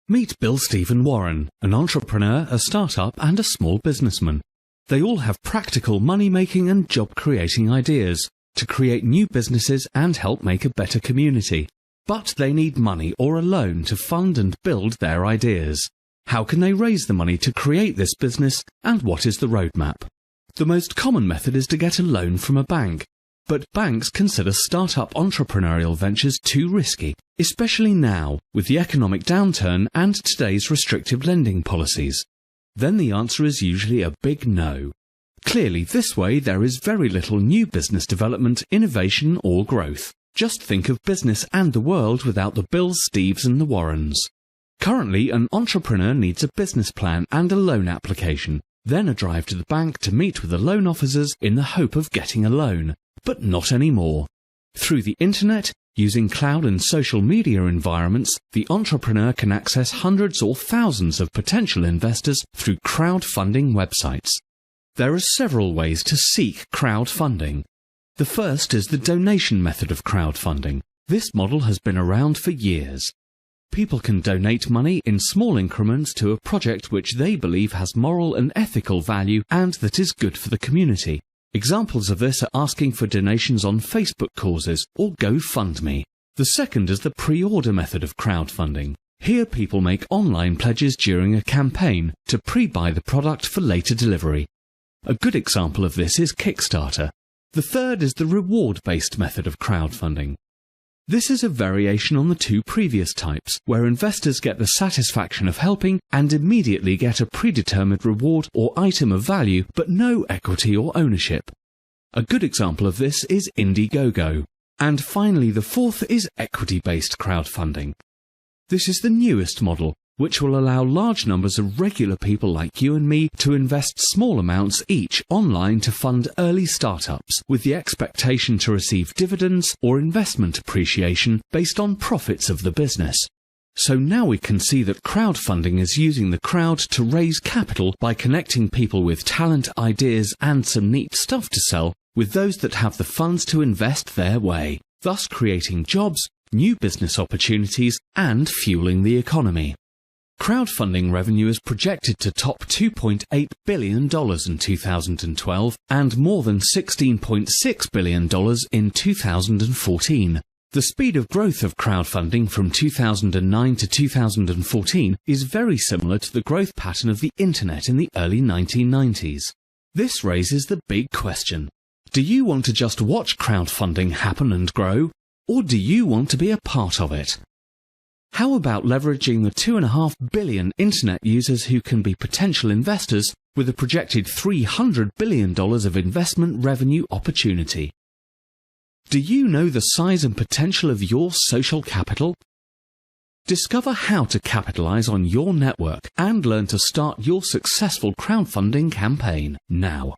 Meet Bill, Steve and Warren, an entrepreneur, a startup and a small businessman. They all have practical money-making and job-creating ideas to create new businesses and help make a better community. But they need money or a loan to fund and build their ideas. How can they raise the money to create this business, and what is the roadmap? The most common method is to get a loan from a bank. But banks consider startup entrepreneurial ventures too risky, especially now with the economic downturn and today's restrictive lending policies. Then the answer is usually a big no. Clearly, this way there is very little new business development, innovation or growth. Just think of business and the world without the Bills, Steves and the Warrens. Currently, an entrepreneur needs a business plan and a loan application, then a drive to the bank to meet with the loan officers in the hope of getting a loan. But not anymore. Through the internet, using cloud and social media environments, the entrepreneur can access hundreds or thousands of potential investors through crowdfunding websites. There are several ways to seek crowdfunding. The first is the donation method of crowdfunding. This model has been around for years. People can donate money in small increments to a project which they believe has moral and ethical value and that is good for the community. Examples of this are asking for donations on Facebook causes or GoFundMe. The second is the pre-order method of crowdfunding. Here people make online pledges during a campaign to pre-buy the product for later delivery. A good example of this is Kickstarter. The third is the reward-based method of crowdfunding. This is a variation on the two previous types, where investors get the satisfaction of helping and immediately get a predetermined reward or item of value, but no equity or ownership. A good example of this is Indiegogo. And finally, the fourth is equity-based crowdfunding. This is the newest model, which will allow large numbers of regular people like you and me to invest small amounts each online to fund early startups, with the expectation to receive dividends or investment appreciation based on profits of the business. So now we can see that crowdfunding is using the crowd to raise capital by connecting people with talent, ideas and some neat stuff to sell with those that have the funds to invest their way, thus creating jobs, new business opportunities and fueling the economy. Crowdfunding revenue is projected to top $2.8 billion in 2012 and more than $16.6 billion in 2014. The speed of growth of crowdfunding from 2009 to 2014 is very similar to the growth pattern of the internet in the early 1990s. This raises the big question. Do you want to just watch crowdfunding happen and grow, or do you want to be a part of it? How about leveraging the 2.5 billion internet users who can be potential investors with a projected $300 billion of investment revenue opportunity? Do you know the size and potential of your social capital? Discover how to capitalize on your network and learn to start your successful crowdfunding campaign now.